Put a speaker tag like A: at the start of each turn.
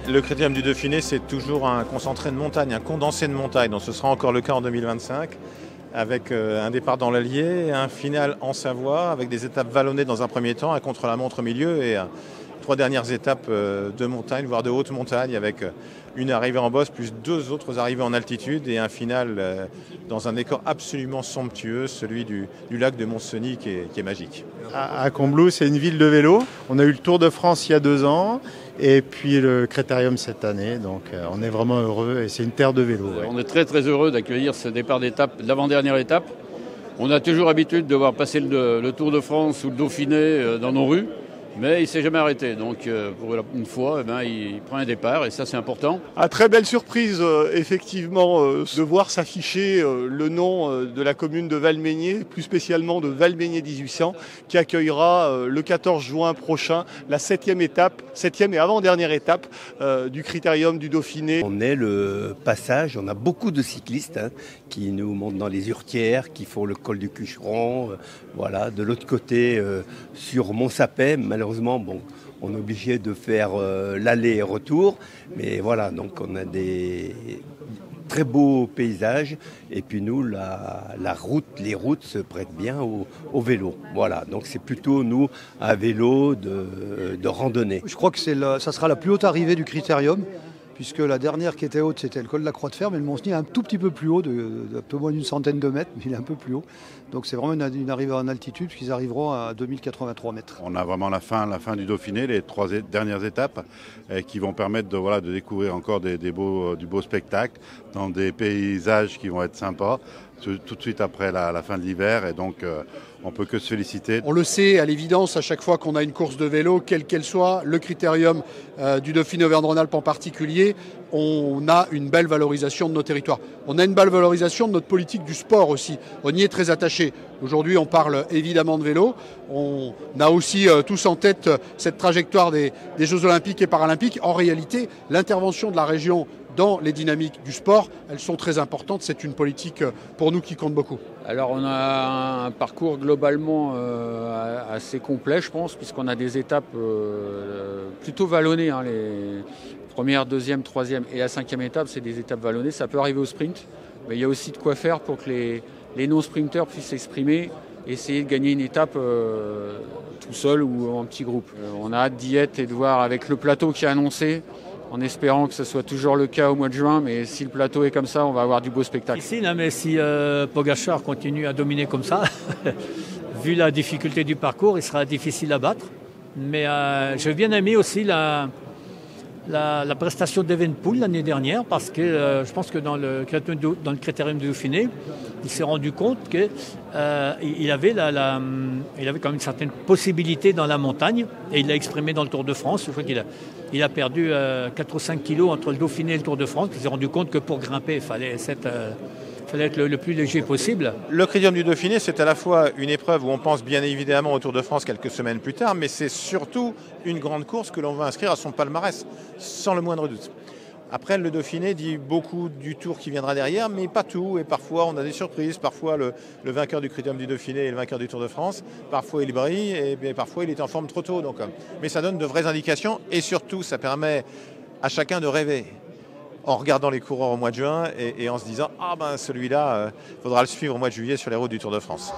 A: Le Critérium du Dauphiné, c'est toujours un concentré de montagne, un condensé de montagne. Donc ce sera encore le cas en 2025, avec un départ dans l'Allier, un final en Savoie, avec des étapes vallonnées dans un premier temps, un contre-la-montre au milieu et 3 dernières étapes de montagne, voire de haute montagne, avec une arrivée en bosse, plus 2 autres arrivées en altitude et un final dans un décor absolument somptueux, celui du lac de Montcenis qui est magique.
B: À Combloux, c'est une ville de vélo. On a eu le Tour de France il y a 2 ans et puis le Critérium cette année. Donc on est vraiment heureux et c'est une terre de vélo. Ouais.
C: On est très très heureux d'accueillir ce départ d'étape, l'avant-dernière étape. On a toujours l'habitude de voir passer le Tour de France ou le Dauphiné dans nos rues. Mais il ne s'est jamais arrêté, donc pour une fois, il prend un départ et ça c'est important.
D: Très belle surprise, effectivement, de voir s'afficher le nom de la commune de Valmeinier, plus spécialement de Valmeinier 1800, qui accueillera le 14 juin prochain la 7e et avant-dernière étape du Critérium du Dauphiné.
E: On est le passage, on a beaucoup de cyclistes qui nous montent dans les Hurtières, qui font le col du Cucheron, voilà. De l'autre côté, sur Montsapet, malheureusement, on est obligé de faire l'aller et retour, mais voilà, donc on a des très beaux paysages, et puis nous, les routes se prêtent bien au vélo, voilà, donc c'est plutôt nous un vélo de randonnée.
F: Je crois que ça sera la plus haute arrivée du Critérium, puisque la dernière qui était haute, c'était le col de la Croix-de-Fer, mais le Montcenis est un tout petit peu plus haut, un peu moins d'une centaine de mètres, mais il est un peu plus haut. Donc c'est vraiment une arrivée en altitude, puisqu'ils arriveront à 2083 mètres.
G: On a vraiment la fin du Dauphiné, les 3 dernières étapes, qui vont permettre de découvrir encore du beau spectacle, dans des paysages qui vont être sympas, tout de suite après la fin de l'hiver, et donc on peut que se féliciter.
H: On le sait à l'évidence, à chaque fois qu'on a une course de vélo, quelle qu'elle soit, le Critérium du Dauphiné Auvergne-Rhône-Alpes en particulier, on a une belle valorisation de nos territoires. On a une belle valorisation de notre politique du sport aussi. On y est très attaché. Aujourd'hui, on parle évidemment de vélo. On a aussi tous en tête cette trajectoire des Jeux Olympiques et Paralympiques. En réalité, l'intervention de la région dans les dynamiques du sport, elles sont très importantes. C'est une politique pour nous qui compte beaucoup.
C: Alors on a un parcours globalement assez complet, je pense, puisqu'on a des étapes plutôt vallonnées. Les premières, deuxième, troisième et la 5e étape, c'est des étapes vallonnées. Ça peut arriver au sprint, mais il y a aussi de quoi faire pour que les non-sprinteurs puissent s'exprimer et essayer de gagner une étape tout seul ou en petit groupe. On a hâte d'y être et de voir avec le plateau qui est annoncé, en espérant que ce soit toujours le cas au mois de juin, mais si le plateau est comme ça, on va avoir du beau spectacle.
I: Ici, mais si Pogačar continue à dominer comme ça, vu la difficulté du parcours, il sera difficile à battre. Mais j'ai bien aimé aussi la prestation d'Evenepoel l'année dernière, parce que je pense que dans le Critérium du Dauphiné, il s'est rendu compte qu'il avait quand même une certaine possibilité dans la montagne, et il l'a exprimé dans le Tour de France. Je crois qu'il a perdu 4 ou 5 kilos entre le Dauphiné et le Tour de France. Il s'est rendu compte que pour grimper, il fallait être le plus léger possible.
A: Le Critérium du Dauphiné, c'est à la fois une épreuve où on pense bien évidemment au Tour de France quelques semaines plus tard, mais c'est surtout une grande course que l'on va inscrire à son palmarès, sans le moindre doute. Après, le Dauphiné dit beaucoup du Tour qui viendra derrière, mais pas tout. Et parfois, on a des surprises. Parfois, le vainqueur du Critérium du Dauphiné est le vainqueur du Tour de France. Parfois, il brille et parfois, il est en forme trop tôt. Donc, mais ça donne de vraies indications et surtout, ça permet à chacun de rêver en regardant les coureurs au mois de juin et en se disant « Ah ben celui-là, faudra le suivre au mois de juillet sur les routes du Tour de France ».